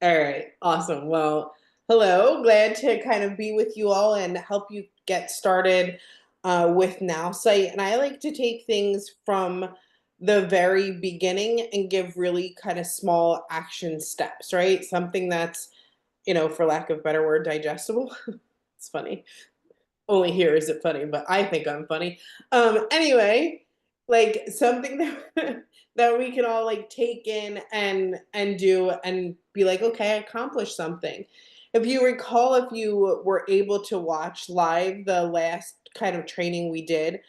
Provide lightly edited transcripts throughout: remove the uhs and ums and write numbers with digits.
All right, awesome. Well, hello, glad to kind of be with you all and help you get started with Nowsite. And I like to take things from the very beginning and give really kind of small action steps, right? Something that's, for lack of a better word, digestible. It's funny. Only here is it funny, but I think I'm funny. Anyway, like something that that we can all like take in and do and be like, okay, I accomplished something. If you recall, if you were able to watch live the last kind of training we did,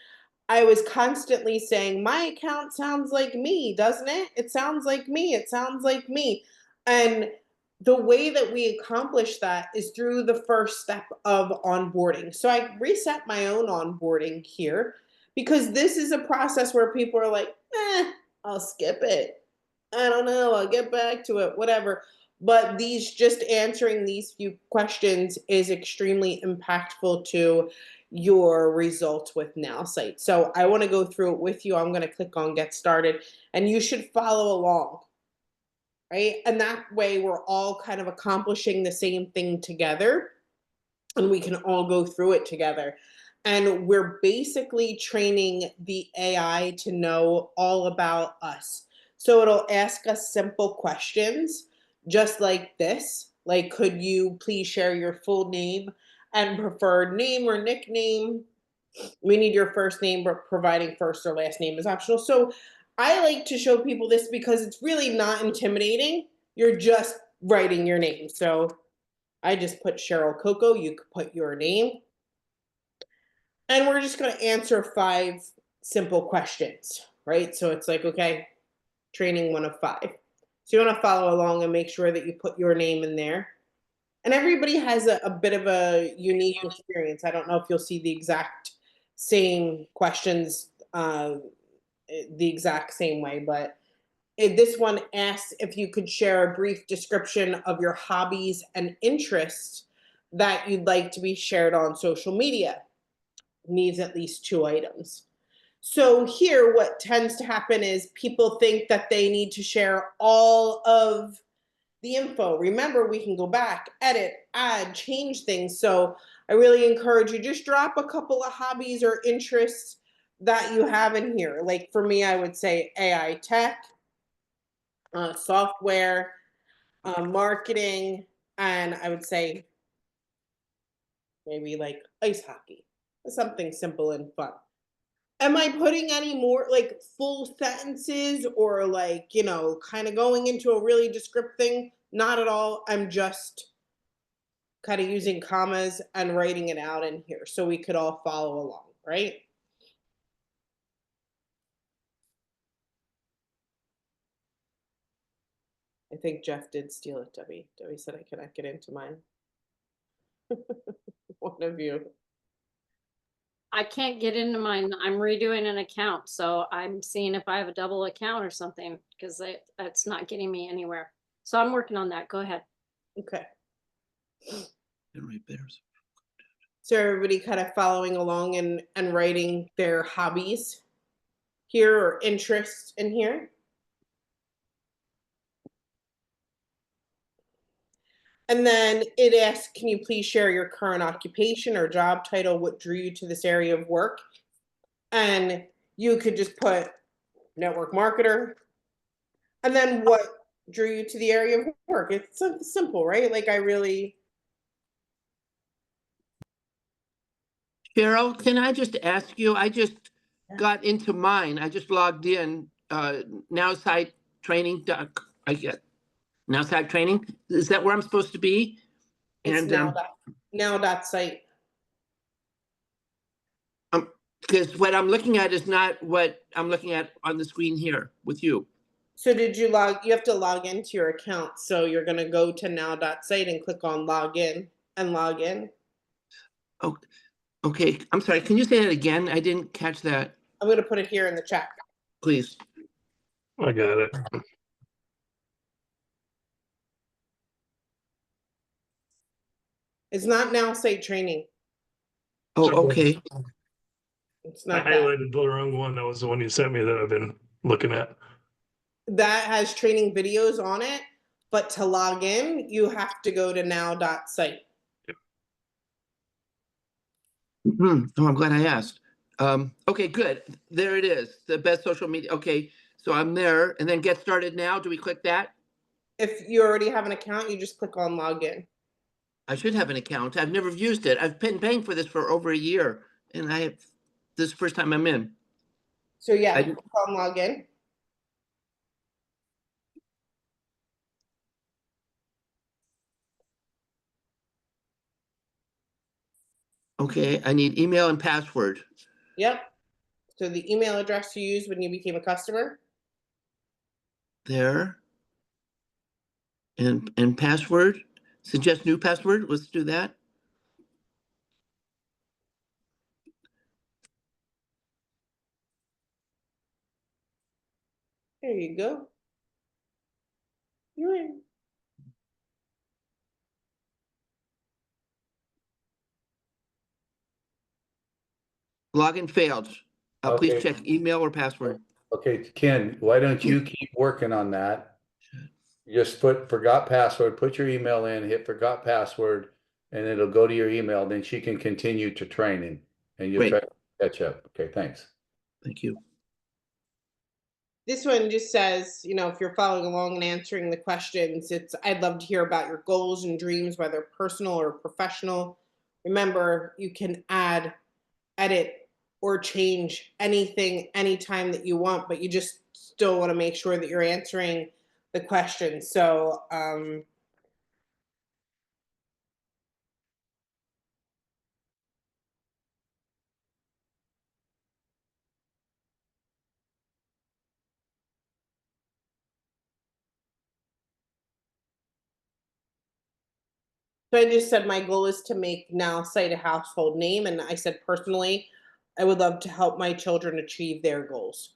I was constantly saying, my account sounds like me, doesn't it? It sounds like me. It sounds like me. And the way that we accomplish that is through the first step of onboarding. So I reset my own onboarding here because this is a process where people are like, I'll skip it. I don't know. I'll get back to it, whatever. But just answering these few questions is extremely impactful to your results with Nowsite. So I want to go through it with you. I'm going to click on get started and you should follow along, right? And that way we're all kind of accomplishing the same thing together and we can all go through it together. And we're basically training the AI to know all about us. So it'll ask us simple questions just like this. Like, could you please share your full name and preferred name or nickname? We need your first name, but providing first or last name is optional. So I like to show people this because it's really not intimidating. You're just writing your name. So I just put Cheryl Coco. You could put your name. And we're just going to answer 5 simple questions, right? So it's like, okay, training 1 of 5. So you want to follow along and make sure that you put your name in there. And everybody has a bit of a unique experience. I don't know if you'll see the exact same questions the exact same way, but this one asks if you could share a brief description of your hobbies and interests that you'd like to be shared on social media. Needs at least 2 items. So here, what tends to happen is people think that they need to share all of the info. Remember, we can go back, edit, add, change things. So I really encourage you, just drop a couple of hobbies or interests that you have in here. Like for me, I would say AI tech, software, marketing, and I would say maybe like ice hockey, something simple and fun. Am I putting any more like full sentences or like, kind of going into a really descriptive thing? Not at all. I'm just kind of using commas and writing it out in here so we could all follow along, right? I think Jeff did steal it, Debbie. Debbie said I cannot get into mine. One of you. I can't get into mine. I'm redoing an account, so I'm seeing if I have a double account or something because that's not getting me anywhere. So I'm working on that. Go ahead. Okay. So everybody kind of following along and writing their hobbies here or interests in here. And then it asks, can you please share your current occupation or job title? What drew you to this area of work? And you could just put network marketer. And then what drew you to the area of work? It's simple, right? Like I really. Cheryl, can I just ask you, I just got into mine. I just logged in, Nowsite Training, I get Nowsite Training. Is that where I'm supposed to be? It's now.site. Because what I'm looking at is not what I'm looking at on the screen here with you. So you have to log into your account. So you're going to go to now.site and click on login and log in. Oh, okay. I'm sorry. Can you say that again? I didn't catch that. I'm going to put it here in the chat. Please. I got it. It's not Nowsite Training. Oh, okay. It's not I highlighted the wrong one. That was the one you sent me that I've been looking at. that has training videos on it, but to log in, you have to go to now.site. Oh, I'm glad I asked. Okay, good. There it is. The best social media. Okay, so I'm there, and then get started now. Do we click that? If you already have an account, you just click on login. I should have an account. I've never used it. I've been paying for this for over a year, and this is the first time I'm in. So yeah, I click on login. Okay, I need email and password. Yep. So the email address you used when you became a customer. There. And password. Suggest new password. Let's do that. There you go. You're in. Login failed. Please Okay. check email or password. Okay, Ken, why don't you keep working on that? Just put forgot password, put your email in, hit forgot password, and it'll go to your email. Then she can continue to training and you'll Great. try to catch up. Okay, thanks. Thank you. This one just says, if you're following along and answering the questions, I'd love to hear about your goals and dreams, whether personal or professional. Remember, you can add, edit, or change anything anytime that you want, but you just still want to make sure that you're answering the questions. So, So I just said my goal is to make Nowsite a household name, and I said personally, I would love to help my children achieve their goals.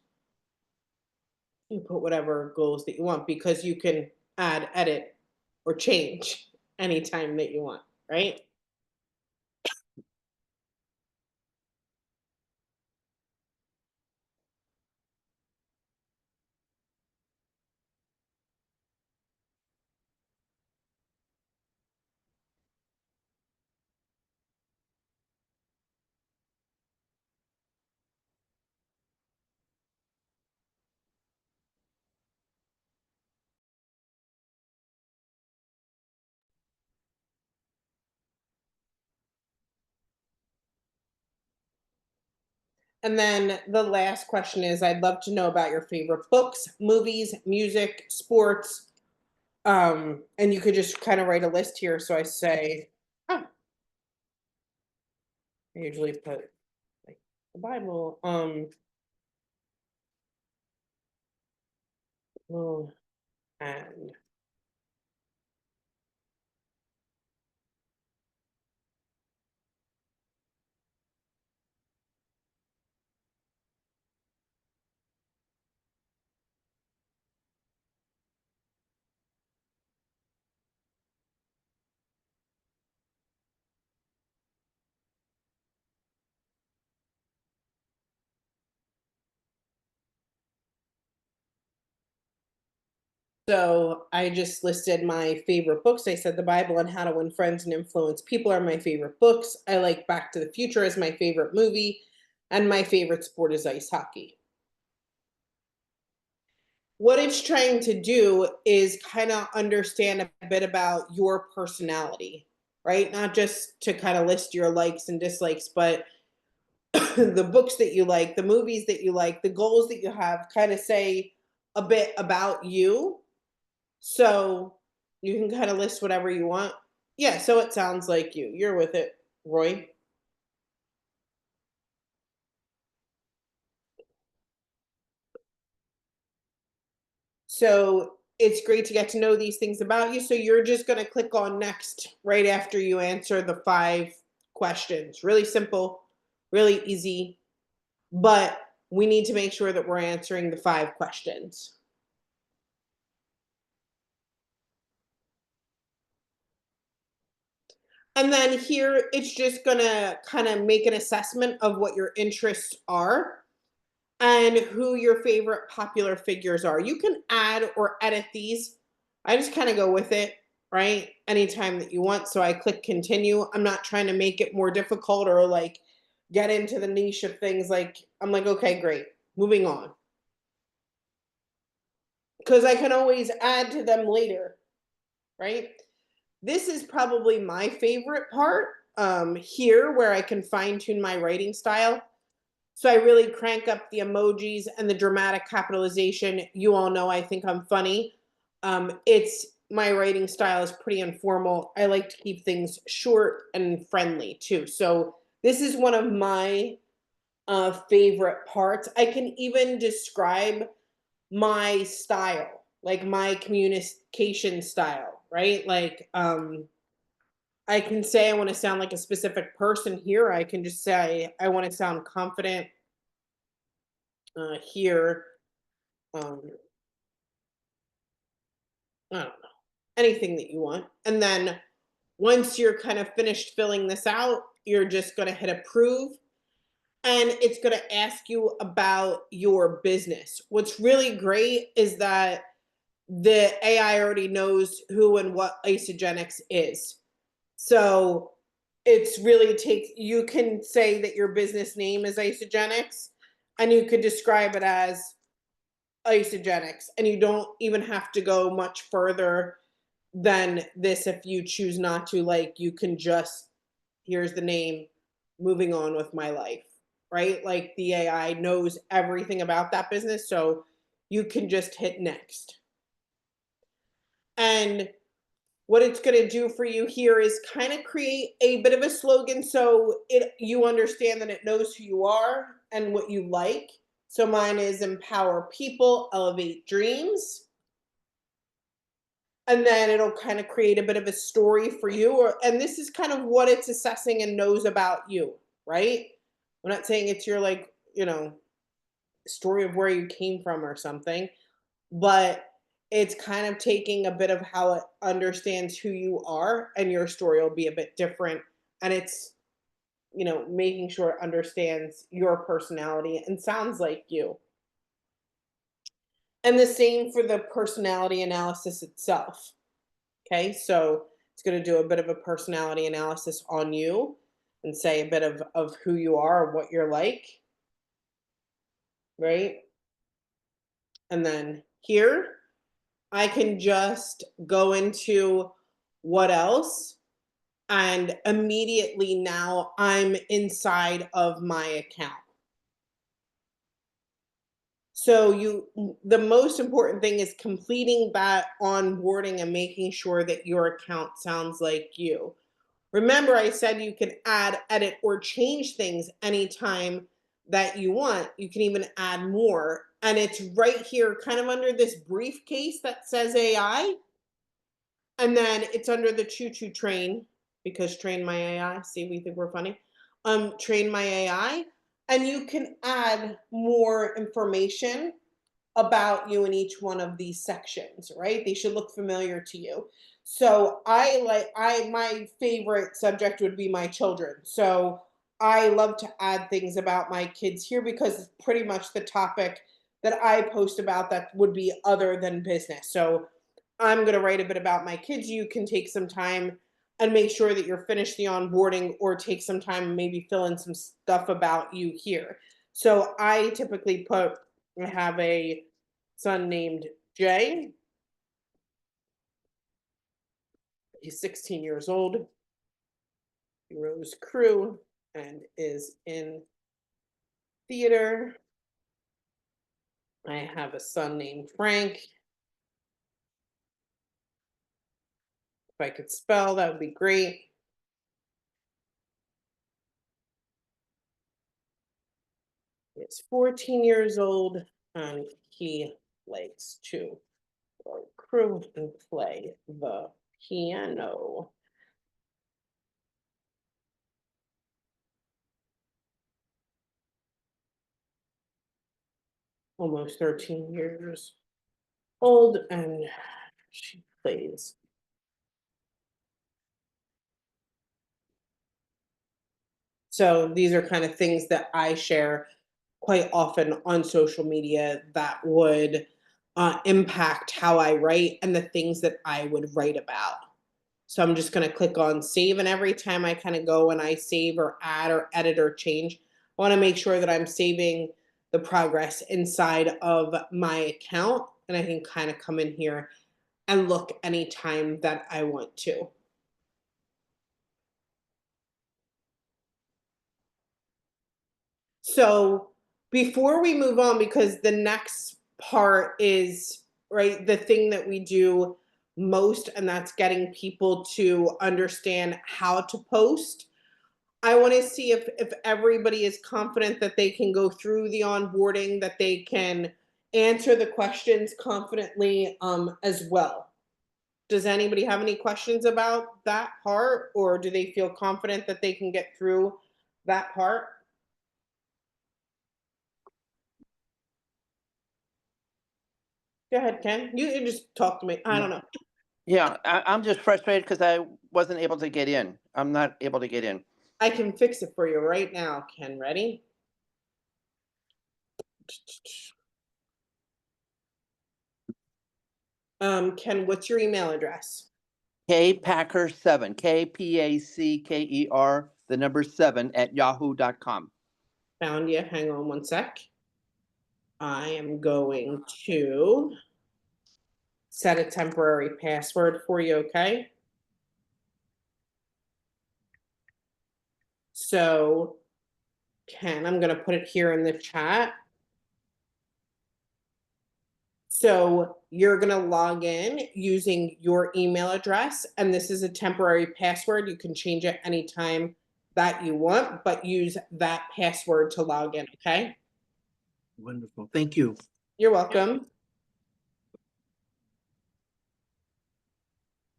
You put whatever goals that you want because you can add, edit, or change anytime that you want, right? And then the last question is I'd love to know about your favorite books, movies, music, sports. And you could just kind of write a list here. So I say, oh, I usually put like the Bible. Oh, and so I just listed my favorite books. I said The Bible and How to Win Friends and Influence People are my favorite books. I like Back to the Future as my favorite movie, and my favorite sport is ice hockey. What it's trying to do is kind of understand a bit about your personality, right? Not just to kind of list your likes and dislikes, but the books that you like, the movies that you like, the goals that you have, kind of say a bit about you. So you can kind of list whatever you want. Yeah, so it sounds like you. You're with it, Roy. So it's great to get to know these things about you. So you're just going to click on next right after you answer the 5 questions. Really simple, really easy, but we need to make sure that we're answering the 5 questions. And then here, it's just going to kind of make an assessment of what your interests are. and who your favorite popular figures are. You can add or edit these. I just kind of go with it, right? Anytime that you want. So I click continue. I'm not trying to make it more difficult or like get into the niche of things. Like, I'm like, okay, great. Moving on. Because I can always add to them later, right? This is probably my favorite part here where I can fine tune my writing style. So I really crank up the emojis and the dramatic capitalization. You all know I think I'm funny. It's my writing style is pretty informal. I like to keep things short and friendly too. So this is one of my favorite parts. I can even describe my style, like my communication style, right? Like I can say I want to sound like a specific person here. I can just say I want to sound confident here. Um, I don't know, anything that you want. And then once you're kind of finished filling this out, you're just going to hit approve. And it's going to ask you about your business. What's really great is that the AI already knows who and what Isogenics is. So it's really you can say that your business name is Isogenics and you could describe it as Isogenics, and you don't even have to go much further than this if you choose not to. Like, you can just, here's the name, moving on with my life, right? Like, the AI knows everything about that business, so you can just hit next. And what it's going to do for you here is kind of create a bit of a slogan so you understand that it knows who you are and what you like. So mine is empower people, elevate dreams. And then it'll kind of create a bit of a story for you. And this is kind of what it's assessing and knows about you, right? I'm not saying it's your, like, story of where you came from or something, but it's kind of taking a bit of how it understands who you are, and your story will be a bit different. And it's, making sure it understands your personality and sounds like you. And the same for the personality analysis itself. Okay, so it's going to do a bit of a personality analysis on you and say a bit of who you are, what you're like, right? And then here, I can just go into what else, and immediately now I'm inside of my account. So the most important thing is completing that onboarding and making sure that your account sounds like you. Remember, I said you can add, edit, or change things anytime that you want. You can even add more. And it's right here, kind of under this briefcase that says AI. And then it's under the choo-choo train, because train my AI. See, we think we're funny. Train my AI. And you can add more information about you in each one of these sections, right? They should look familiar to you. So my favorite subject would be my children. So I love to add things about my kids here because it's pretty much the topic that I post about that would be other than business. So I'm going to write a bit about my kids. You can take some time and make sure that you're finished the onboarding, or take some time and maybe fill in some stuff about you here. So I typically I have a son named Jay. He's 16 years old. Heroes Crew and is in theater. I have a son named Frank. If I could spell, that would be great. He's 14 years old and he likes to crew and play the piano. Almost 13 years old, and she plays. So these are kind of things that I share. quite often on social media that would impact how I write and the things that I would write about. So I'm just going to click on save. And every time I kind of go and I save or add or edit or change, I want to make sure that I'm saving the progress inside of my account. And I can kind of come in here and look anytime that I want to. So before we move on, because the next part is, right, the thing that we do most, and that's getting people to understand how to post. I want to see if everybody is confident that they can go through the onboarding, that they can answer the questions confidently as well. Does anybody have any questions about that part, or do they feel confident that they can get through that part? Go ahead, Ken. You just talk to me. I don't know. Yeah, I'm just frustrated because I wasn't able to get in. I'm not able to get in. I can fix it for you right now, Ken. Ready? Ken, what's your email address? Kpacker7, KPACKER, the number 7 at yahoo.com. Found you. Hang on one sec. I am going to set a temporary password for you, okay? So, Ken, I'm going to put it here in the chat. So you're going to log in using your email address, and this is a temporary password. You can change it anytime that you want, but use that password to log in, okay? Wonderful. Thank you. You're welcome.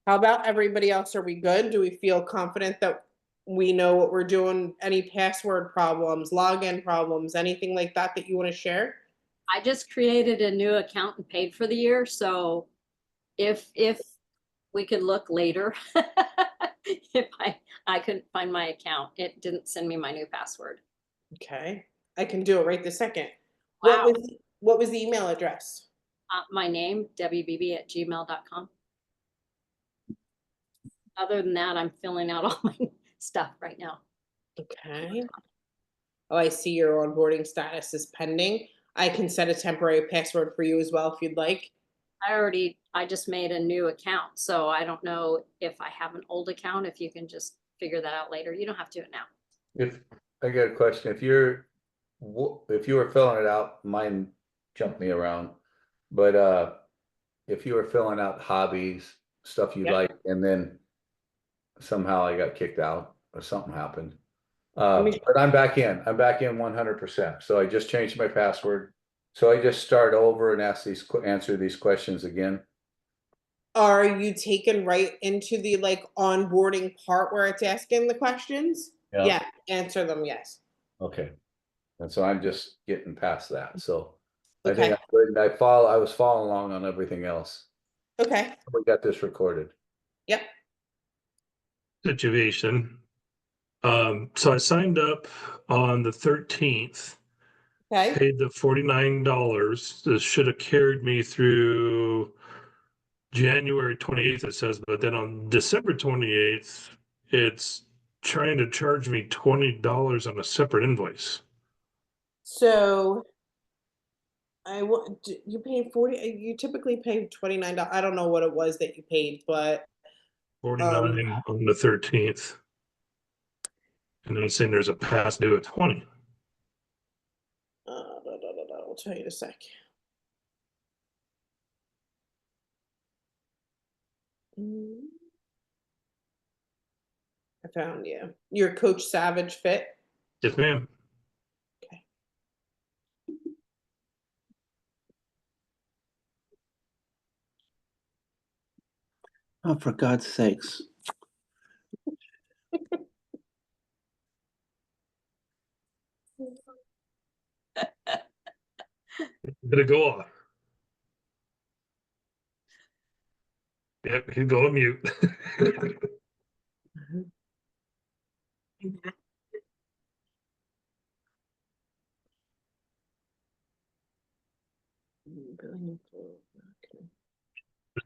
How about everybody else? Are we good? Do we feel confident that we know what we're doing? Any password problems, login problems, anything like that that you want to share? I just created a new account and paid for the year, so if we could look later, if I couldn't find my account, it didn't send me my new password. Okay, I can do it right this second. Wow. What was the email address? My name, debbiebb@gmail.com. Other than that, I'm filling out all my stuff right now. Okay. Oh, I see your onboarding status is pending. I can set a temporary password for you as well if you'd like. I just made a new account, so I don't know if I have an old account, if you can just figure that out later. You don't have to do it now. If I got a question, if you were filling it out, mine jumped me around. But if you were filling out hobbies, stuff you Yep. like, and then somehow I got kicked out or something happened. me- But I'm back in. I'm back in 100%. So I just changed my password. So I just start over and answer these questions again. Are you taken right into the like onboarding part where it's asking the questions? Yeah, answer them yes. Okay. And so I'm just getting past that. So I Okay. think I'm good. I was following along on everything else. Okay. We got this recorded. Yep. Situation. So I signed up on the 13th, Okay. paid the $49. This should have carried me through January 28th, it says, but then on December 28th, it's trying to charge me $20 on a separate invoice. So you paid 40, you typically pay $29. I don't know what it was that you paid, but 49 on the 13th. And then it's saying there's a past due at 20. I'll tell you in a sec. I found you. You're Coach Savage Fit. Yes, ma'am. Okay. Oh, for God's sakes. Did it go off? Yep, he's going mute.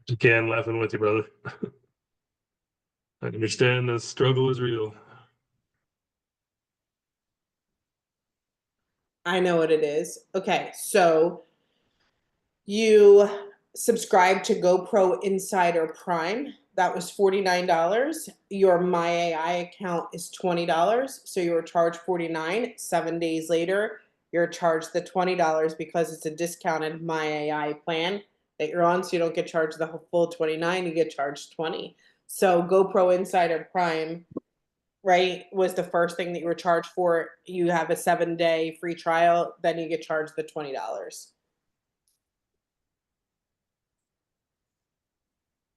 Again, laughing with you, brother. I understand the struggle is real. I know what it is. Okay, so you subscribe to GoPro Insider Prime. That was $49. Your My AI account is $20. So you were charged $49. 7 days later, you're charged the $20 because it's a discounted My AI plan that you're on. So you don't get charged the full $29, you get charged $20. So GoPro Insider Prime, right, was the first thing that you were charged for. You have a 7-day free trial, then you get charged the $20.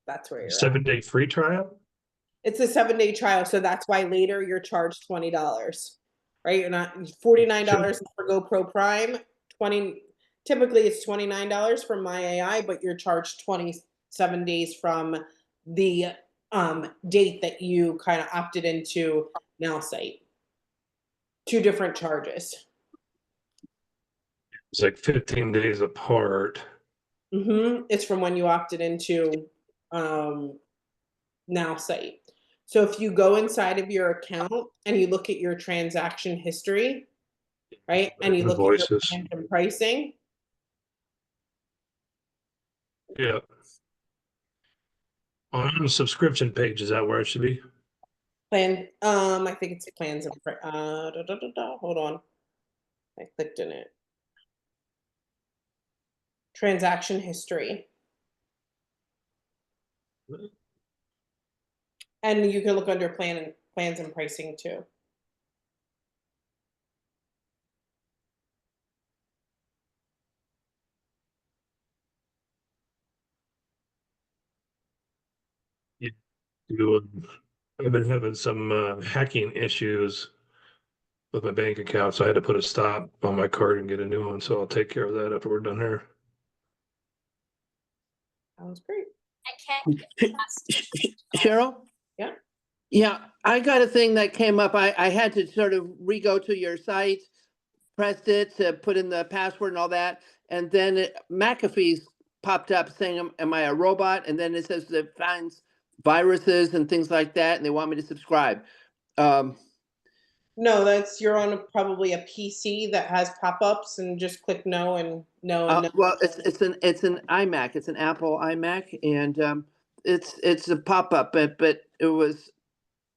That's where you're at. 7-day free trial? It's a 7-day trial, so that's why later you're charged $20. Right? You're not $49 for GoPro Prime, 20 typically it's $29 for My AI, but you're charged 27 days from the date that you kind of opted into Nowsite. 2 different charges. It's like 15 days apart. It's from when you opted into Nowsite. So if you go inside of your account and you look at your transaction history, right, and you look at your Invoices. plans and pricing, Yeah. On the subscription page, is that where it should be? I think it's plans and hold on, I clicked in it. Transaction history, and you can look under plans and pricing too. I've been having some hacking issues with my bank account, so I had to put a stop on my card and get a new one. So I'll take care of that after we're done here. Sounds great. I can't. Cheryl? Yeah. Yeah, I got a thing that came up. I had to sort of re-go to your site, pressed it to put in the password and all that. And then McAfee's popped up saying, am I a robot? And then it says it finds viruses and things like that. And they want me to subscribe. No, that's you're on probably a PC that has pop-ups, and just click no and no and no. Well, it's an iMac. It's an Apple iMac, and it's a pop-up, but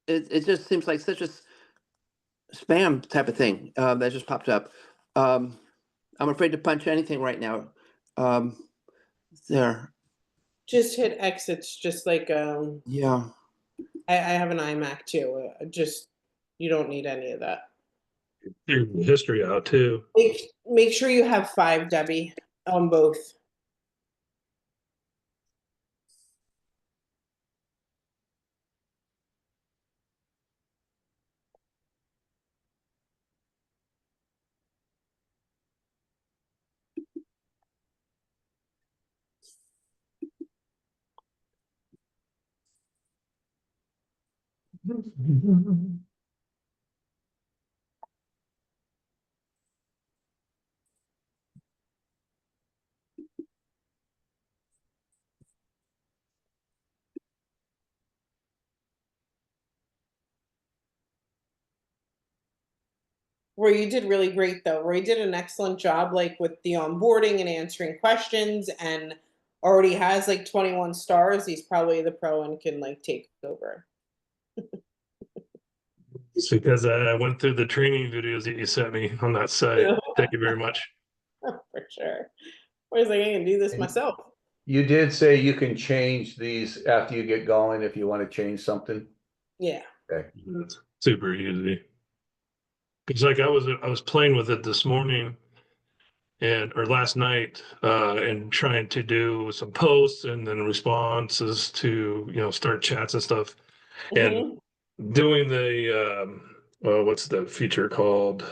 it just seems like such a spam type of thing that just popped up. I'm afraid to punch anything right now. There. Just hit exits, just like Yeah. I have an iMac too. Just you don't need any of that. Clear the history out too. Make sure you have 5, Debbie, on both. Roy, you did really great though. Roy did an excellent job, like with the onboarding and answering questions, and already has like 21 stars. He's probably the pro and can like take over. It's because I went through the training videos that you sent me on that site. Thank you very much. For sure. Roy's like, I can do this myself. You did say you can change these after you get going if you want to change something. Yeah. Okay. It's super easy. It's like I was playing with it this morning or last night and trying to do some posts and then responses to start chats and stuff, and doing the what's the feature called,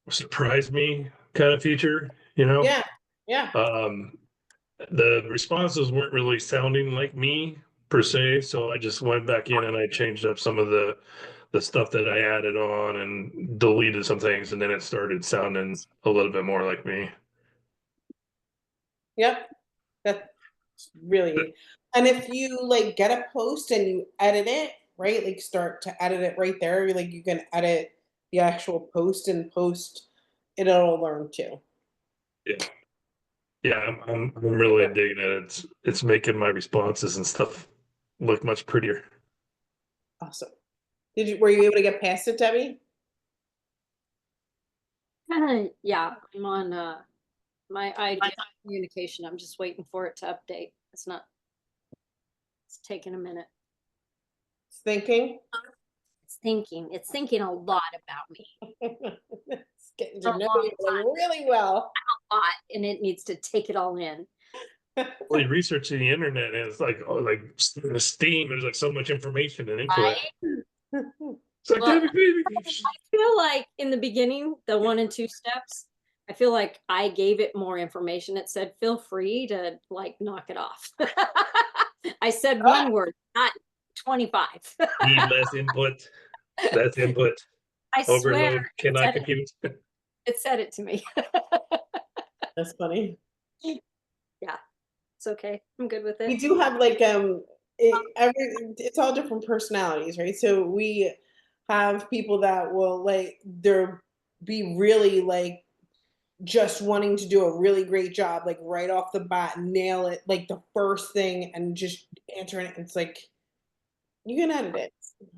surprise me kind of feature. Yeah. The responses weren't really sounding like me per se, so I just went back in and I changed up some of the the stuff that I added on and deleted some things, and then it started sounding a little bit more like me. Yep. That's really, and if you like get a post and you edit it, right? Like start to edit it right there. Like you can edit the actual post and post it'll learn too. Yeah. Yeah, I'm really digging it. It's making my responses and stuff look much prettier. Awesome. Were you able to get past it, Debbie? Yeah, I'm on my ID communication. I'm just waiting for it to update. It's taking a minute. It's thinking. It's thinking a lot about me. It's getting For to a know long you like, really well. A lot, and it needs to take it all in. Well, you research the internet, and it's like, oh, like the Steam. There's like so much information and input. Right? It's like, Well, Debbie, baby. I feel like in the beginning, the 1 and 2 steps, I feel like I gave it more information. It said, feel free to like knock it off. I said one word, not 25. Need less input. That's input. I swear Overload cannot compute. it said it to me. That's funny. Yeah, it's okay. I'm good with We it. do have like it's all different personalities, right? So we have people that will like they're be really like just wanting to do a really great job, like right off the bat, nail it, like the first thing, and just answering it. It's like you can edit it.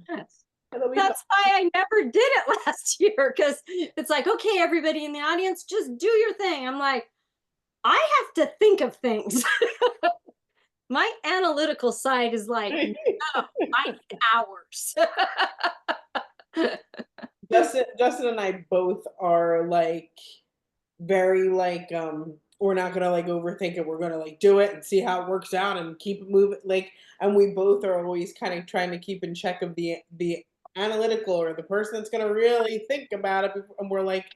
Yes. It'll be That's why I never did it last year, because it's like, okay, everybody in the audience, just do your thing. I'm like, I have to think of things. My analytical side is like, fun. no, I need hours. Justin and I both are like very like we're not gonna like overthink it. We're gonna like do it and see how it works out and keep it moving. Like, and we both are always kind of trying to keep in check of the analytical or the person that's gonna really think about it. And we're like,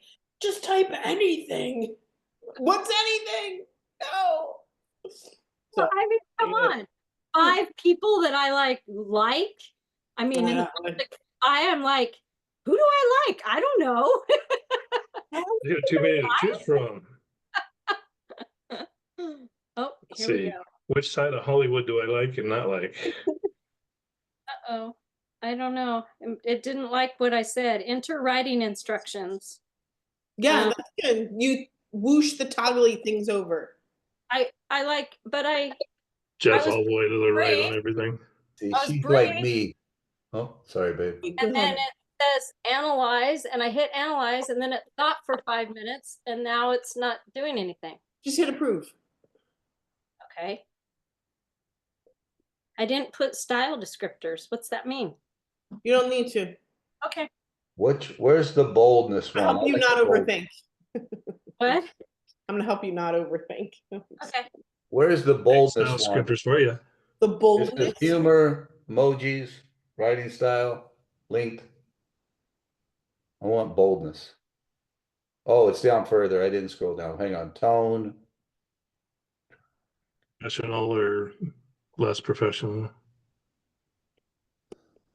just type anything. What's anything? No. So I mean, come on. 5 people that I like. I mean, I am like, who do I like? I don't know. You have too many to choose from. Oh, Let's here we see. go. Which side of Hollywood do I like and not like? Uh-oh. I don't know. It didn't like what I said. Enter writing instructions. yeah, that's good. You whoosh the toggly things over. I like, but I Just was all the way to the right brave. on everything. See, I was she's brave. like me. Oh, sorry, babe. Go And then ahead. it says analyze, and I hit analyze, and then it thought for 5 minutes, and now it's not doing anything. Just hit approve. Okay. I didn't put style descriptors. What's that mean? You don't need to. Okay. Where's the boldness one? Help you I like not the bold- overthink. What? I'm gonna help you not overthink. Okay. Where's the Style boldness one? scripters for you. The This boldness. is humor, emojis, writing style, length. I want boldness. Oh, it's down further. I didn't scroll down. Hang on. Tone. Professional or less professional.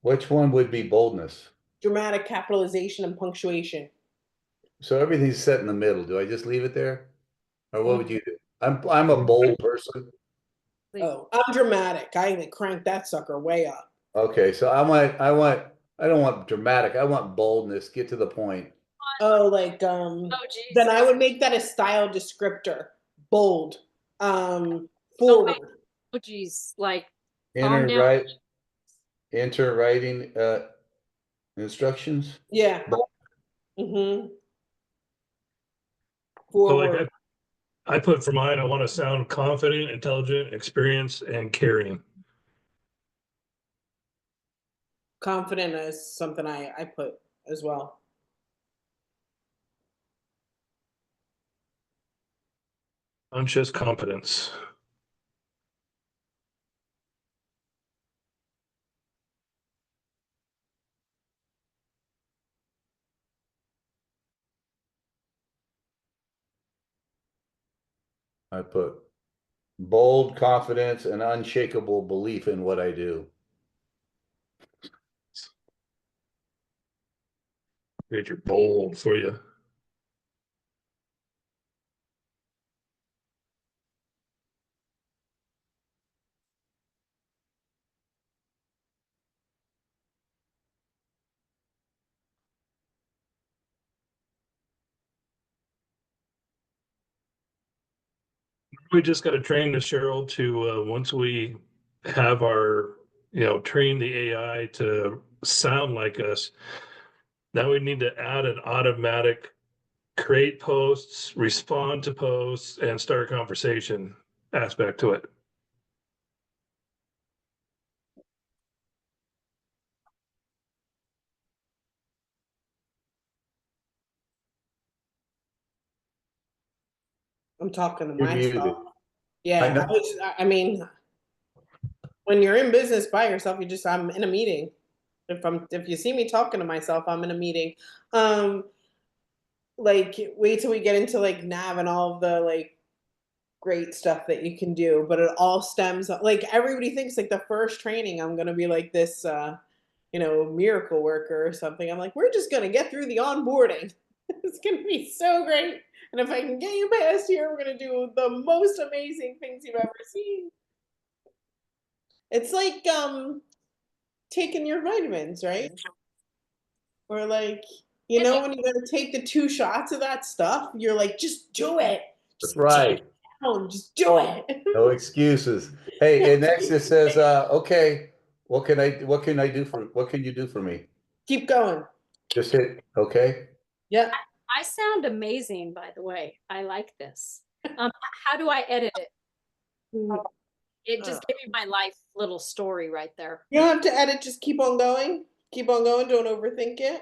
Which one would be boldness? Dramatic capitalization and punctuation. So everything's set in the middle. Do I just leave it there? Or what would you do? I'm Mm-hmm. a bold person. Oh, I'm dramatic. I like crank that sucker way up. Okay, so I don't want dramatic. I want boldness. Get to the point. Oh, like Oh, geez. then I would make that a style descriptor. Bold. Forward. Oh, geez. Like, Enter down. right. Enter writing instructions. Yeah. Bold. Mm-hmm. So like Forward. I put for mine, I want to sound confident, intelligent, experienced, and caring. Confident is something I put as well. Conscious competence. I put bold confidence and unshakable belief in what I do. Get your bowl for you. We just got to train the Cheryl to once we have our, train the AI to sound like us. Now we need to add an automatic create posts, respond to posts, and start a conversation aspect to it. I'm talking to You're muted. myself. I Yeah, know. I mean, when you're in business by yourself, I'm in a meeting. If you see me talking to myself, I'm in a meeting. Like wait till we get into like nav and all of the like great stuff that you can do, but it all stems like everybody thinks like the first training I'm gonna be like this miracle worker or something. I'm like, we're just gonna get through the onboarding. It's gonna be so great. And if I can get you past here, we're gonna do the most amazing things you've ever seen. It's like taking your vitamins, right? Or like, when you're gonna take the 2 shots of that stuff, you're like, just do it. That's Just take right. it down. Just do it. No excuses. Hey, and next it says, okay, what can you do for me? Keep going. Just hit okay. Yeah. I sound amazing, by the way. I like this. How do I edit it? It just gave me my life little story right there. You don't have to edit, just keep on going. Keep on going, don't overthink it.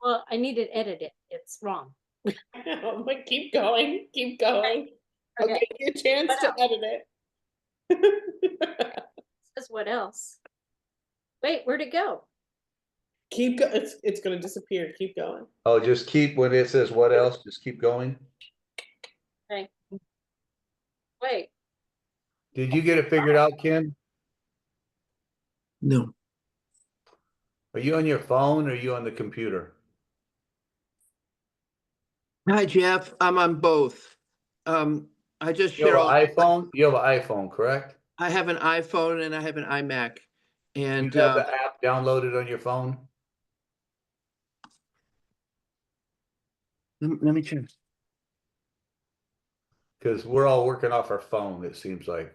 Well, I need to edit it. It's wrong. I'm like, keep going, keep going. Okay. Okay, give you a chance What to else? edit it. Says what else? Wait, where'd it go? Keep going. It's gonna disappear. Keep going. Oh, just keep when it says what else, just keep going. Okay. Wait. Did you get it figured out, Ken? No. Are you on your phone or are you on the computer? Hi, Jeff. I'm on both. I just You have share an all. iPhone? You have an iPhone, correct? I have an iPhone and I have an iMac, You and have the app downloaded on your phone? let me check. Because we're all working off our phone, it seems like.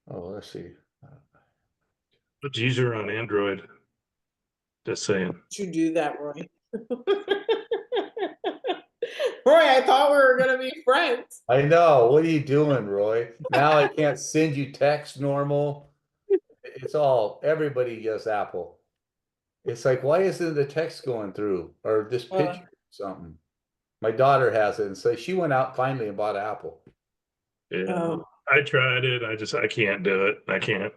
Oh, let's see. It's easier on Android. Just saying. You do that, Roy. Roy, I thought we were gonna be friends. I know. What are you doing, Roy? Now I can't send you text normal. It's all everybody gets Apple. It's like, why isn't the text going through or this picture something? My daughter has it, and so she went out finally and bought Apple. Yeah. Oh. I tried it. I can't do it. I can't.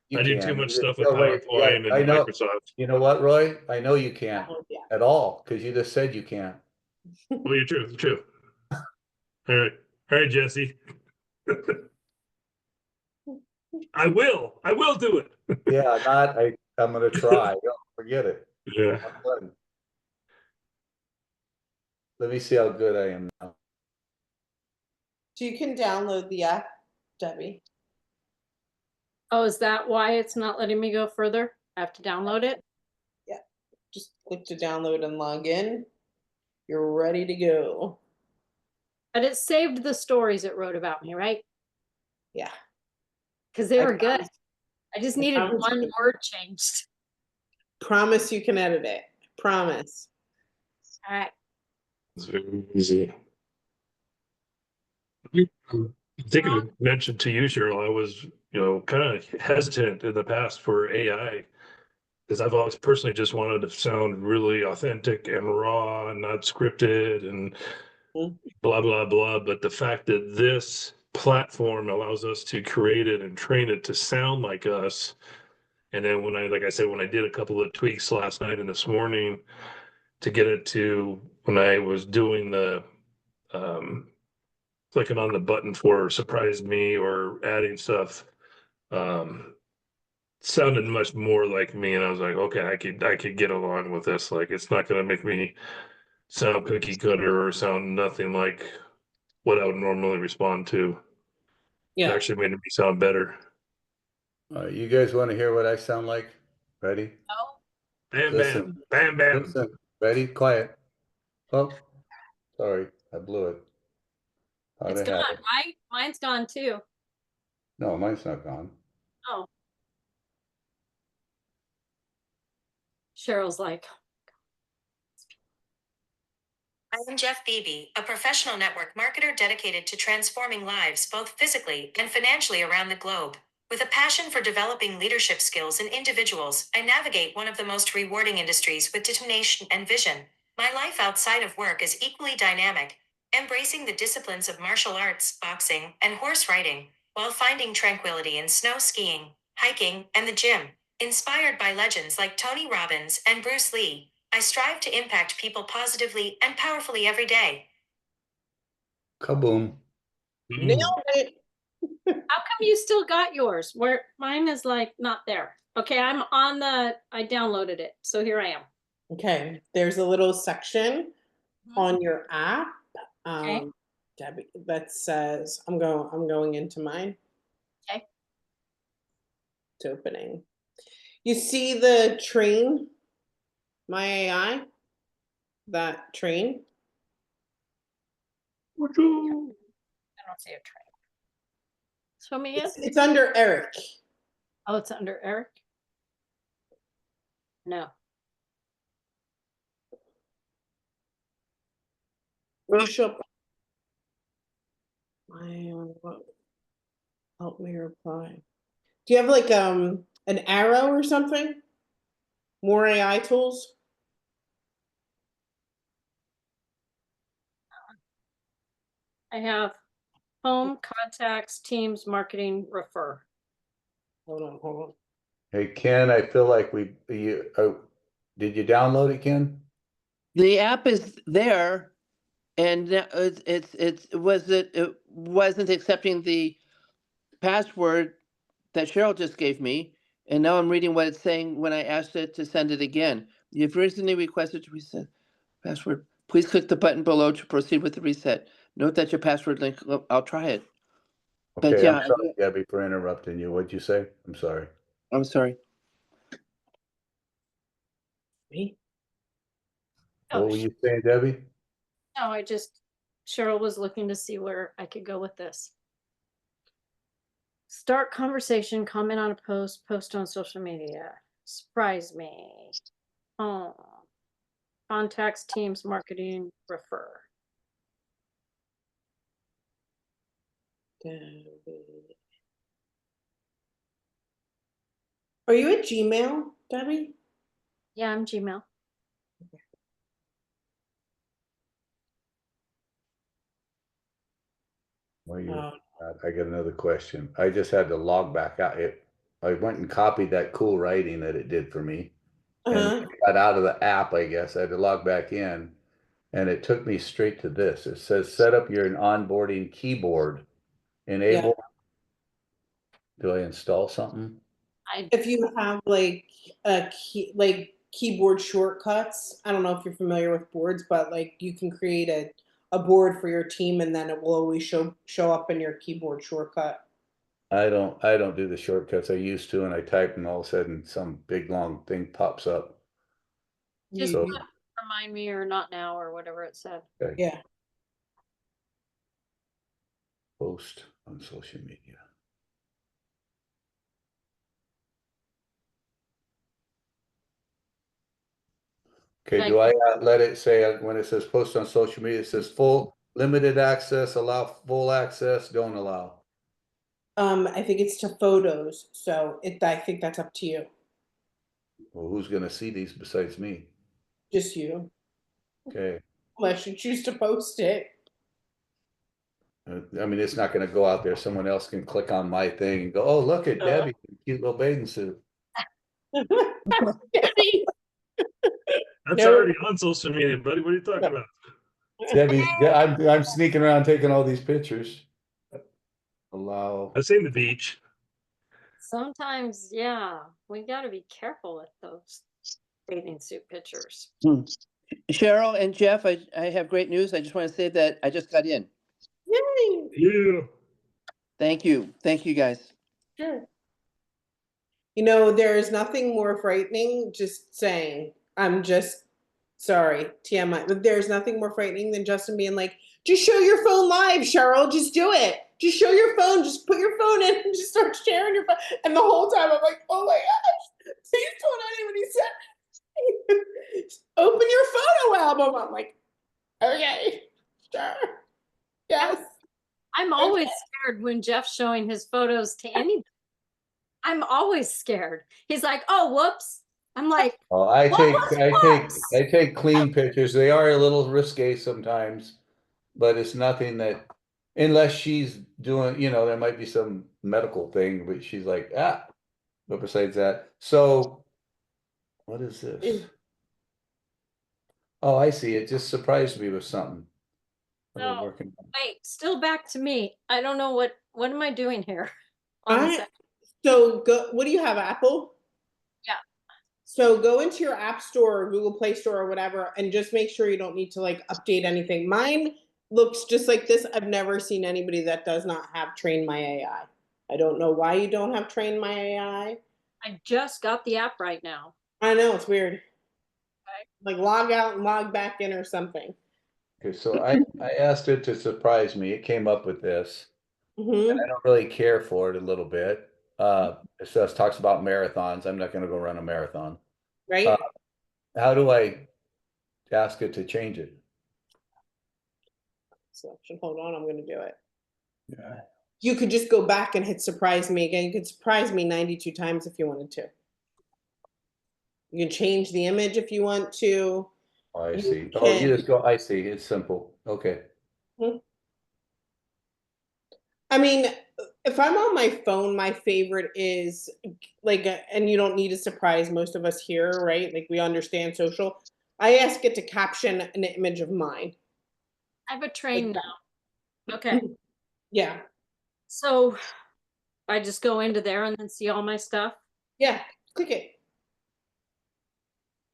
You I do can. too much stuff with No, wait, yeah, PowerPoint I and know. Microsoft. You know what, Roy? I know you can't Yeah. at all because you just said you can't. Well, you're true. True. All right. All right, Jesse. I will. I will do it. Yeah, I'm gonna try. Don't forget it. Yeah. Let me see how good I am now. So you can download the app, Debbie. Oh, is that why it's not letting me go further? I have to download it? Yeah. Just click to download and log in. You're ready to go. But it saved the stories it wrote about me, right? Yeah. Because they I were good. promise- I just I needed promise one you. word changed. Promise you can edit it. Promise. All right. It's very easy. I think I mentioned to you, Cheryl, I was, kind of hesitant in the past for AI because I've always personally just wanted to sound really authentic and raw and not scripted and blah, blah, blah. But the fact that this platform allows us to create it and train it to sound like us. And then like I said, when I did a couple of tweaks last night and this morning to get it to when I was doing the, clicking on the button for surprise me or adding stuff, sounded much more like me, and I was like, okay, I could get along with this. Like, it's not gonna make me sound cookie cutter or sound nothing like what I would normally respond to. It Yeah. actually made me sound better. You guys want to hear what I sound like? Ready? Oh, Bam, Listen, bam, bam, bam. listen. Ready? Quiet. Oh, sorry, I blew it. How'd it's I gone, have it? right? Mine's gone too. No, mine's not gone. Oh, Cheryl's like, I'm Jeff Beebe, a professional network marketer dedicated to transforming lives both physically and financially around the globe. With a passion for developing leadership skills in individuals, I navigate one of the most rewarding industries with determination and vision. My life outside of work is equally dynamic, embracing the disciplines of martial arts, boxing, and horse riding, while finding tranquility in snow skiing, hiking, and the gym. Inspired by legends like Tony Robbins and Bruce Lee, I strive to impact people positively and powerfully every day. Kaboom. Nailed Boom. it. how come you still got yours? Where mine is like not there. Okay, I'm on I downloaded it. So here I am. Okay. There's a little section Mhm. on your app, Okay. Debbie, that says I'm going into mine. Okay. It's opening. You see the train, my AI? That train? I don't see a train. Show me again. It's under Eric. Oh, it's under Eric? No. Will you show up? Help me reply. Do you have like an arrow or something? More AI tools? I have home, contacts, teams, marketing, refer. Hold on. Hey, Ken, I feel like did you download it, Ken? The app is there, and it wasn't accepting the password that Cheryl just gave me, and now I'm reading what it's saying when I asked it to send it again. You've recently requested to reset password. Please click the button below to proceed with the reset. Note that your password link. I'll try it. But Okay, I'm yeah, sorry, Gabby, for interrupting you. What'd you say? I'm sorry. I'm sorry. Me? Oh, What were you saying, Debbie? no, Cheryl was looking to see where I could go with this. Start conversation, comment on a post on social media. Surprise me. Oh. Contacts, teams, marketing, refer. Debbie. Are you at Gmail, Debbie? Yeah, I'm Gmail. Well, Oh. I got another question. I just had to log back out. I went and copied that cool writing that it did for me. And Uh-huh. got out of the app, I guess. I had to log back in. And it took me straight to this. It says set up your onboarding keyboard. Yeah. Enable. Do I install something? If you have like keyboard shortcuts, I don't know if you're familiar with boards, but like you can create a board for your team and then it will always show up in your keyboard shortcut. I don't do the shortcuts. I used to, and I type, and all of a sudden some big long thing pops up. Just So, put remind me or not now or whatever it said. okay, Yeah. post on social media. Okay, do I let it say when it says post on social media, it says full limited access, allow full access, don't allow. I think it's to photos, so I think that's up to you. Well, who's gonna see these besides me? Just you. Okay. Unless you choose to post it. I mean, it's not gonna go out there. Someone else can click on my thing and go, oh, look at Debbie, cute little bathing suit. Debbie. That's No. already on social media, buddy. What are you talking about? I'm sneaking around taking all these pictures. Allow. I've seen the beach. Sometimes, yeah, we gotta be careful with those bathing suit pictures. Cheryl and Jeff, I have great news. I just want to say that I just got in. Yay! Yeah. Thank you. Thank you, guys. Sure. You know, there is nothing more frightening, just saying, I'm just sorry, TMI, but there's nothing more frightening than Justin being like, just show your phone live, Cheryl, just do it. Just show your phone, just put your phone in and just start sharing your phone. And the whole time I'm like, oh my gosh, please don't anybody send me. Open your photo album. I'm like, okay, sure, yes. I'm always scared when Jeff's showing his photos to anybody. I'm always scared. He's like, oh, whoops. I'm like, Oh, what was whoops? I take clean pictures. They are a little risque sometimes, but it's nothing that, unless she's doing, there might be some medical thing, but she's like, ah. But besides that, so what is this? Oh, I see. It just surprised me with something. What I'm No, working on. wait, still back to me. I don't know what am I doing here on the I second? so go. What do you have, Apple? Yeah. So go into your App Store or Google Play Store or whatever, and just make sure you don't need to like update anything. Mine looks just like this. I've never seen anybody that does not have Train My AI. I don't know why you don't have Train My AI. I just got the app right now. I know it's weird. Okay. Like log out and log back in or something. Okay, so I asked it to surprise me. It came up with this. Mm-hmm. I don't really care for it a little bit. It says talks about marathons. I'm not going to go run a marathon. Uh, Right? how do I ask it to change it? Selection. Hold on, I'm gonna do it. Yeah. You could just go back and hit surprise me again. You could surprise me 92 times if you wanted to. You can change the image if you want to. Oh, I You see. Oh, can. you just go, I see. It's simple. Okay. I mean, if I'm on my phone, my favorite is like, and you don't need to surprise most of us here, right? Like, we understand social. I ask it to caption an image of mine. I have a Like train that. now. Okay. Yeah. So I just go into there and then see all my stuff. Yeah. Click it.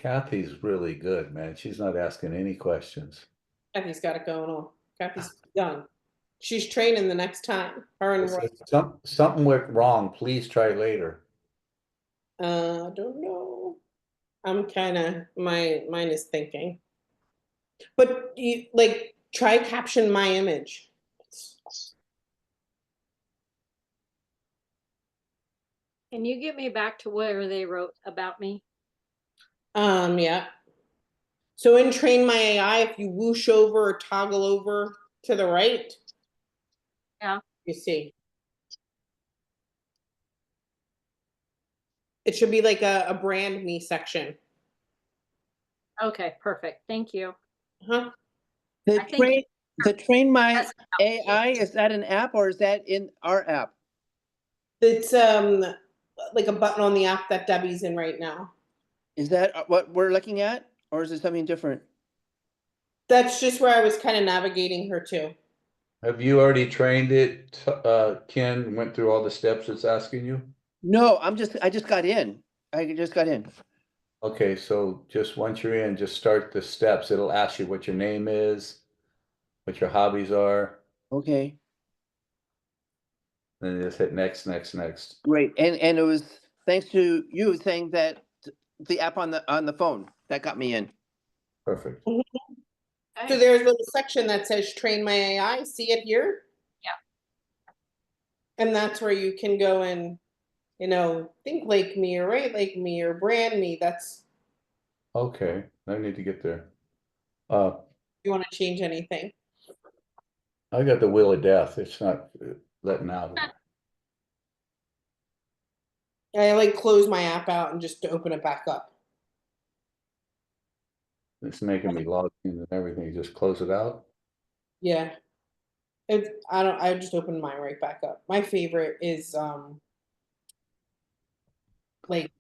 Kathy's really good, man. She's not asking any questions. Kathy's got it going on. Kathy's done. She's training the next time. Her and It Roy. says something went wrong. Please try later. I don't know. I'm kind of mine is thinking. But you like try caption my image. Can you get me back to where they wrote about me? Yeah. So in Train My AI, if you whoosh over or toggle over to the right, Yeah. you see. It should be like a brand me section. Okay, perfect. Thank you. Huh? The I think train my that's AI, is that an app or is that in our app? It's like a button on the app that Debbie's in right now. Is that what we're looking at, or is it something different? That's just where I was kind of navigating her to. Have you already trained it? Ken went through all the steps it's asking you? No, I just got in. I just got in. Okay, so just once you're in, just start the steps. It'll ask you what your name is, what your hobbies are, Okay, then just hit next, next, next. great. And it was thanks to you saying that the app on the phone that got me in. Perfect. So okay. there's a little section that says Train My AI. See it here? Yeah. And that's where you can go and, think like me or write like me or brand me. That's Okay, I need to get there. you want to change anything. I got the wheel of death. It's not letting out. I like close my app out and just to open it back up. It's making me log in and everything. Just close it out. Yeah. I just opened mine right back up. My favorite is like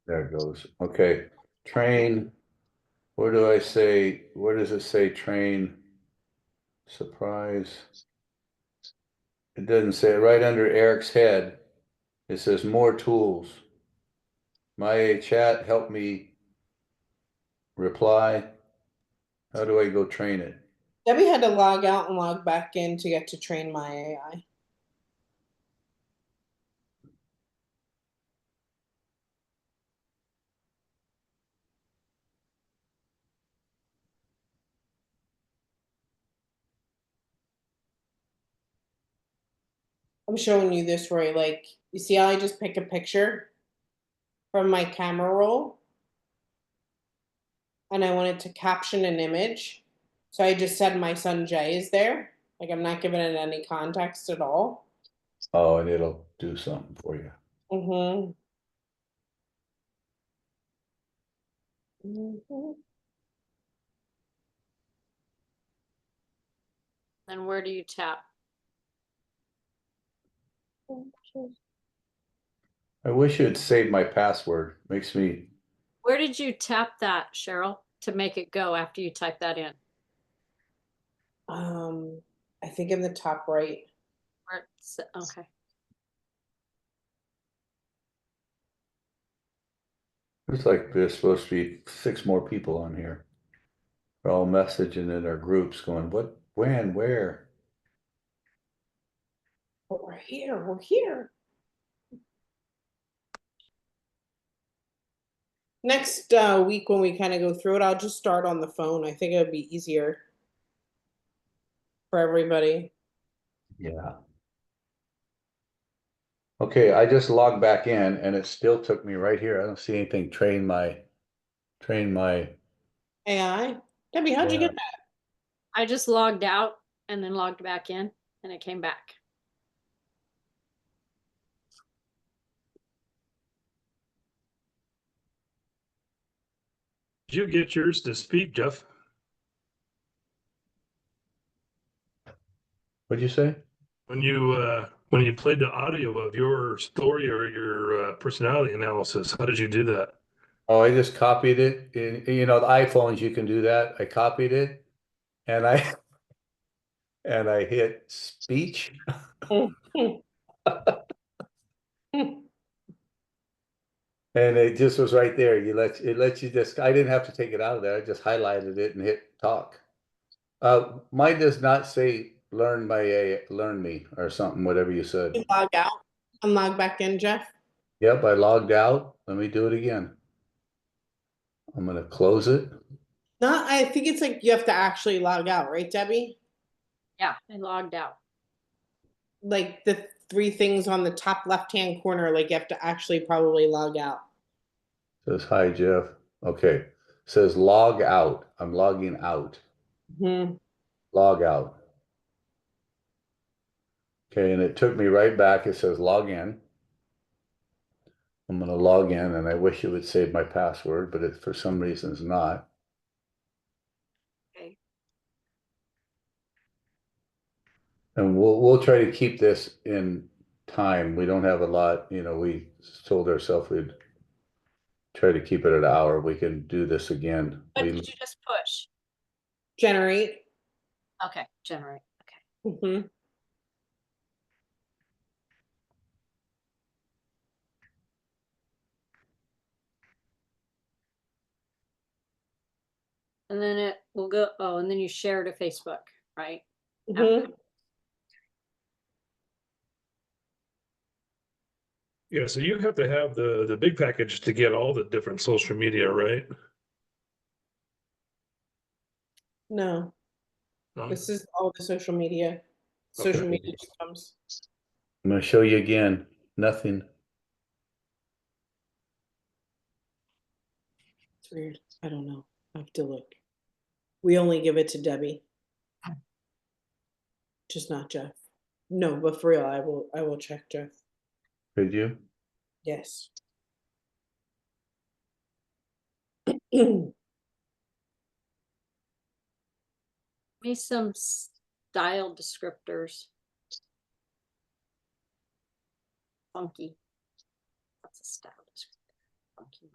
There it goes. Okay. Train. Where do I say? Where does it say train? Surprise. It doesn't say it right under Eric's head. It says more tools. My chat helped me reply. How do I go train it? Debbie had to log out and log back in to get to train my AI. I'm showing you this, Roy. Like, you see how I just pick a picture from my camera roll? And I want it to caption an image. So I just said my son Jay is there. Like, I'm not giving it any context at all. Oh, and it'll do something for you. Mm-hmm. Mm-hmm. Then where do you tap? I wish it had saved my password. Makes me, Where did you tap that, Cheryl, to make it go after you type that in? I think in the top right. Okay. it's like there's supposed to be 6 more people on here. They're all messaging in their groups going, what, when, where? But we're here. We're here. Next week when we kind of go through it, I'll just start on the phone. I think it would be easier for everybody. Yeah. Okay, I just logged back in and it still took me right here. I don't see anything train my AI? Debbie, how'd you Yeah. get that? I just logged out and then logged back in and it came back. Did you get yours to speak, Jeff? What'd you say? When you played the audio of your story or your personality analysis, how did you do that? Oh, I just copied it. The iPhones, you can do that. I copied it and I and I hit speech. And it just was right there. It lets you just, I didn't have to take it out of there. I just highlighted it and hit talk. Mine does not say learn me or something, whatever you said. Log out and log back in, Jeff. Yep, I logged out. Let me do it again. I'm gonna close it. No, I think it's like you have to actually log out, right, Debbie? Yeah, I logged out. Like the 3 things on the top left-hand corner, like you have to actually probably log out. Says hi, Jeff. Okay. Says log out. I'm logging out. Hmm. Log out. Okay, and it took me right back. It says log in. I'm gonna log in, and I wish it would save my password, but it for some reason is not. Okay. And we'll try to keep this in time. We don't have a lot, we told ourselves we'd try to keep it at an hour. We can do this again. What did you just push? Generate. Okay, generate. Okay. Hmm. And then it will go, oh, and then you share to Facebook, right? Hmm. Yeah, so you have to have the big package to get all the different social media, right? No, No? this is all the social media. Okay. Social media just comes. I'm gonna show you again. Nothing. It's weird. I don't know. I have to look. We only give it to Debbie, just not Jeff. No, but for real, I will check Jeff. Could you? Yes. Me some style descriptors. Funky. That's a style descriptor. Funky.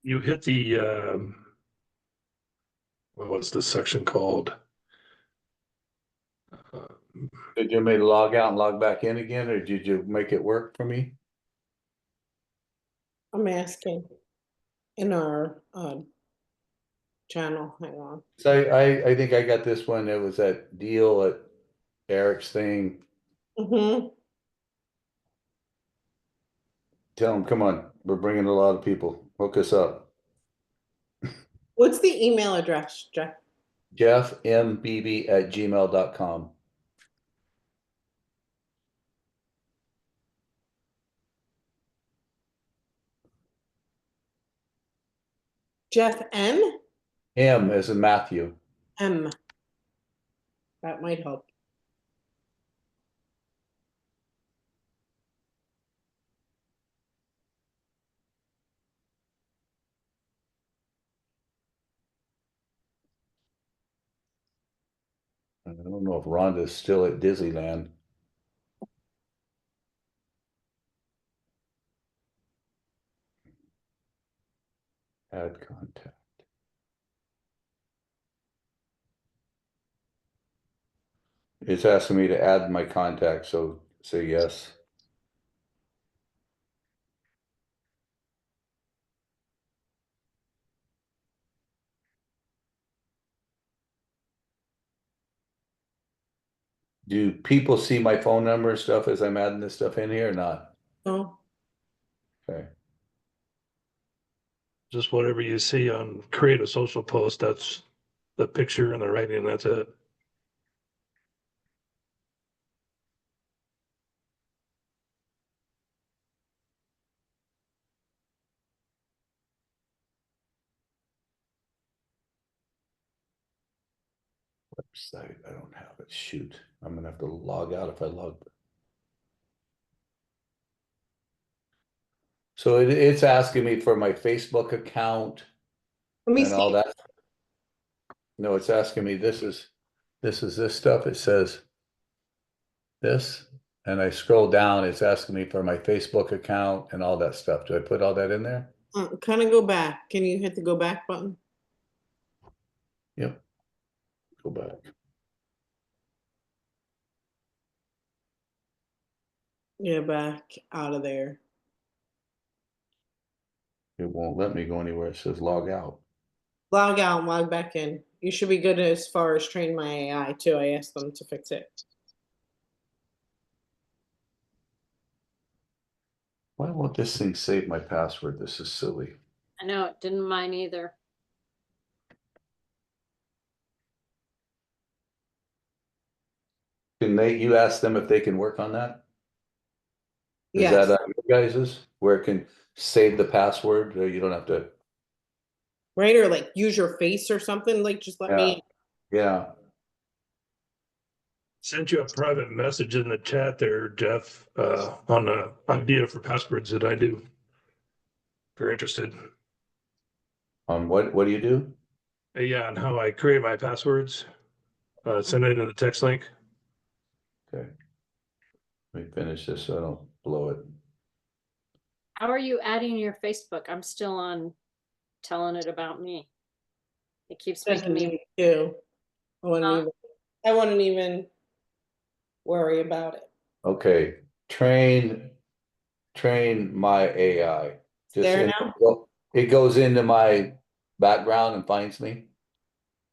You hit the what was this section called? Did you make log out and log back in again, or did you make it work for me? I'm asking in our channel. Hang on. So I think I got this one. It was that deal at Eric's thing. Mm-hmm. Tell him, come on, we're bringing a lot of people. Hook us up. What's the email address, Jeff? jeffmbb@gmail.com. Jeff N? M as in Matthew. M. That might help. I don't know if Rhonda's still at Disneyland. Add contact. It's asking me to add my contact, so say yes. Do people see my phone number and stuff as I'm adding this stuff in here or not? Oh, Okay. Just whatever you see on create a social post, that's the picture and the writing, that's it. Website, I don't have it. Shoot. I'm gonna have to log out if I log. So it's asking me for my Facebook account let me and all see. that. No, it's asking me, this is this stuff. It says this, and I scroll down, it's asking me for my Facebook account and all that stuff. Do I put all that in there? Kind of go back. Can you hit the go back button? Yep. Go back. Yeah, back out of there. It won't let me go anywhere. It says log out. Log out and log back in. You should be good as far as train my AI too. I asked them to fix it. Why won't this thing save my password? This is silly. I know, it didn't mine either. You ask them if they can work on that? Is Yes. that you guys's where it can save the password? Or you don't have to. Right, or like use your face or something. Like just let me. Yeah. Sent you a private message in the chat there, Jeff, on an idea for passwords that I do. If you're interested. What do you do? Yeah, and how I create my passwords. Send it in the text link. Okay. Let me finish this so I don't blow it. How are you adding your Facebook? I'm still on telling it about me. It keeps making me. Me too. I wouldn't Huh? even. I wouldn't even worry about it. Okay. Train my AI. There now. It goes into my background and finds me.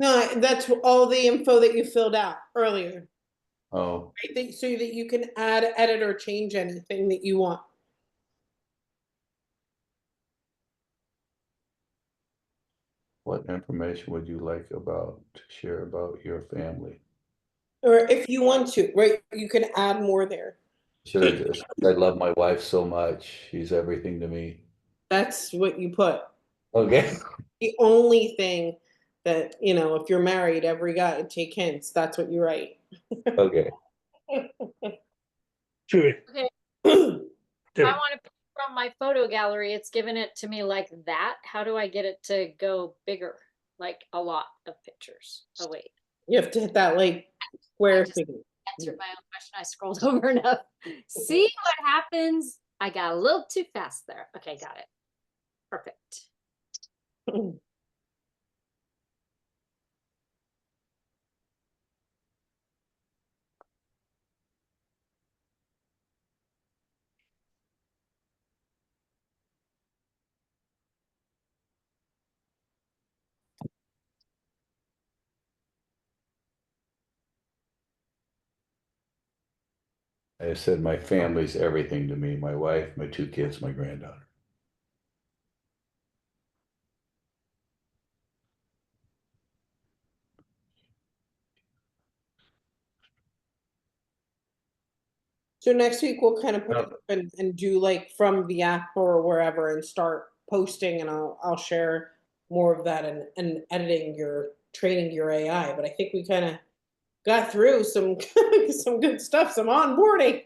No, that's all the info that you filled out earlier. Oh, Right? So that you can add, edit, or change anything that you want. what information would you like to share about your family? Or if you want to, right? You can add more there. I love my wife so much. She's everything to me. That's what you put. Okay. The only thing that, if you're married, every guy take hints. That's what you write. Okay. Chewy. Okay, Dude, I want to pick from my photo gallery. It's given it to me like that. How do I get it to go bigger? Like a lot of pictures. Oh, wait. You have to hit that like square thing. Answered my own question. I scrolled over enough. See what happens? I got a little too fast there. Okay, got it. Perfect. I said, my family's everything to me, my wife, my 2 kids, my granddaughter. So next week we'll kind of pick Yep. up and do like from the app or wherever and start posting, and I'll share more of that and editing your training your AI. But I think we kind of got through some some good stuff, some onboarding.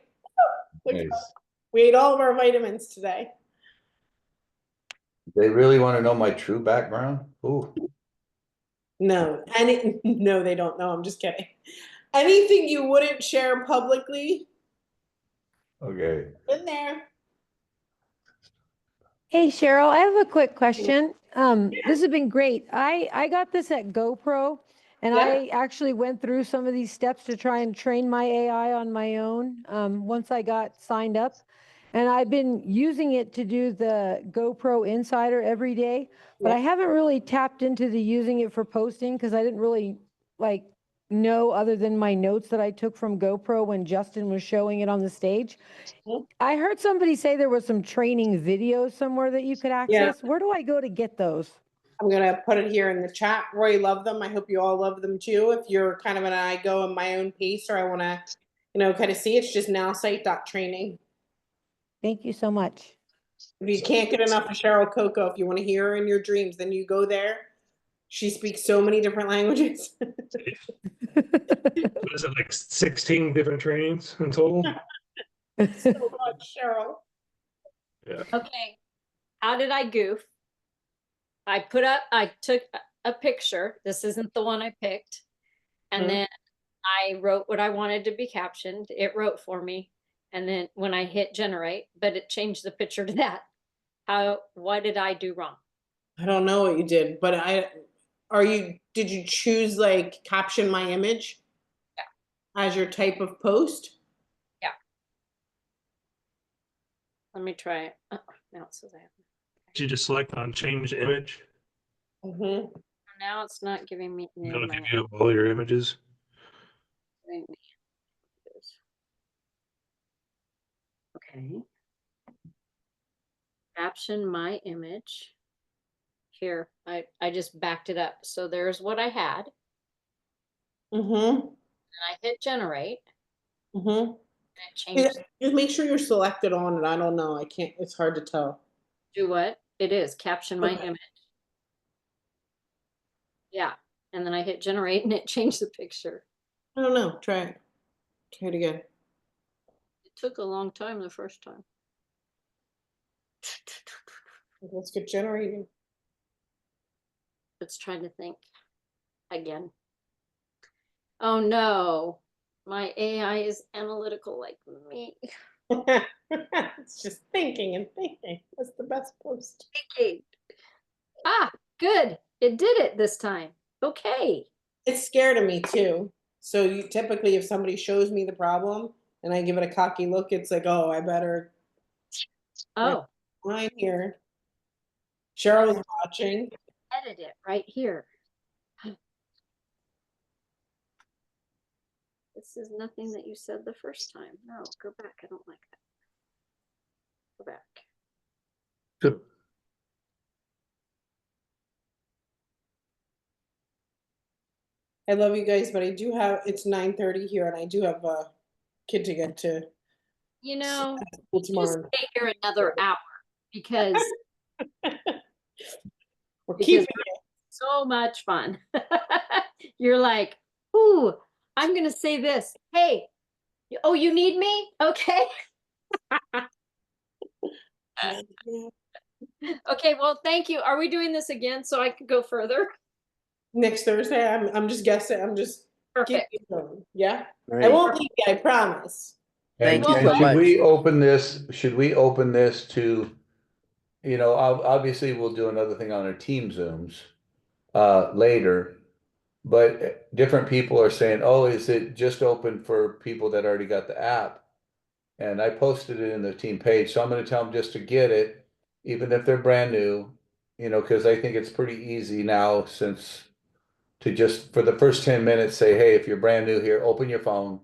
Nice. We ate all of our vitamins today. They really want to know my true background? Ooh, No, no, they don't know. I'm just kidding. Anything you wouldn't share publicly okay. in there. Hey Cheryl, I have a quick question. This has been great. I got this at GoPro, and Yeah. I actually went through some of these steps to try and train my AI on my own once I got signed up. And I've been using it to do the GoPro Insider every day, but Yeah. I haven't really tapped into the using it for posting because I didn't really like know other than my notes that I took from GoPro when Justin was showing it on the stage. Mhm. I heard somebody say there was some training videos somewhere that you could Yeah. access. Where do I go to get those? I'm gonna put it here in the chat. Roy, love them. I hope you all love them too. If you're kind of an I go in my own pace, or I want to, kind of see, it's just nowsite.training. Thank you so much. If you can't get enough of Cheryl Coco, if you want to hear her in your dreams, then you go there. She speaks so many different languages. What is it, like 16 different trainings in total? So much, Cheryl. Yeah. Okay, how did I goof? I took a picture. This isn't the one I picked. And Mhm. then I wrote what I wanted to be captioned. It wrote for me. And then when I hit generate, but it changed the picture to that. What did I do wrong? I don't know what you did, but did you choose like caption my image as your type of post? Yeah. Let me try it. Oh, now it says I have. Did you just select on change image? Mm-hmm. Now it's not giving me. It'll give you all your images. Okay. Caption my image. Here, I just backed it up. So there's what I had. Mm-hmm. And I hit generate. Mm-hmm. And it changed. Just make sure you're selected on it. I don't know. I can't. It's hard to tell. Do what? It is caption my Okay. image. Yeah. And then I hit generate and it changed the picture. I don't know. Try it. Try it again. It took a long time the first time. Let's get generating. Let's try to think again. Oh no, my AI is analytical like me. It's just thinking and thinking. That's the best post. Okay. Ah, good. It did it this time. Okay. It's scared of me too. So you typically, if somebody shows me the problem and I give it a cocky look, it's like, oh, I better Oh, line here. Cheryl's watching. edit it right here. This is nothing that you said the first time. No, go back. I don't like that. Go back. Good. I love you guys, but I do have, it's 9:30 here and I do have a kid to get to You know, school just tomorrow. stay here another hour because We're because keeping so much fun. You're like, ooh, I'm gonna say this. Hey, oh, you need me? Okay. it. Okay, well, thank you. Are we doing this again so I could go further? Next Thursday, I'm just guessing. I'm just Perfect. keeping going. Yeah. I Great. won't leave you, I promise. Thank And you so should much. we open this, to, obviously we'll do another thing on our team Zooms later. But different people are saying, oh, is it just open for people that already got the app? And I posted it in the team page, so I'm gonna tell them just to get it, even if they're brand new, because I think it's pretty easy now to just, for the first 10 minutes, say, hey, if you're brand new here, open your phone.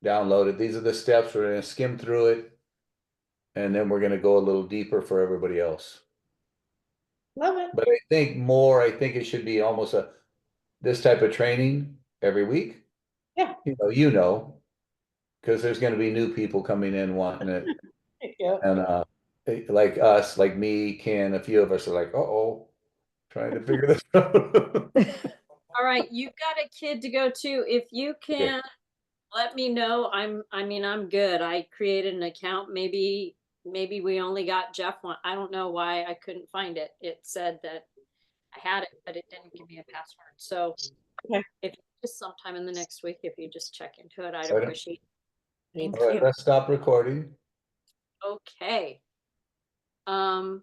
download it. These are the steps. We're gonna skim through it. And then we're gonna go a little deeper for everybody else. Love it. But I think it should be almost this type of training every week. Yeah. Because there's gonna be new people coming in wanting it. Yeah. And like us, like me, Ken, a few of us are like, uh-oh, trying to figure this out. All right, you've got a kid to go to. If you can let me know, I'm good. I created an account. Maybe we only got Jeff one. I don't know why I couldn't find it. It said that I had it, but it didn't give me a password. So Okay. if just sometime in the next week, if you just check into it, I'd Right. appreciate it. Thank All right, you. let's stop recording. Okay. Mhm.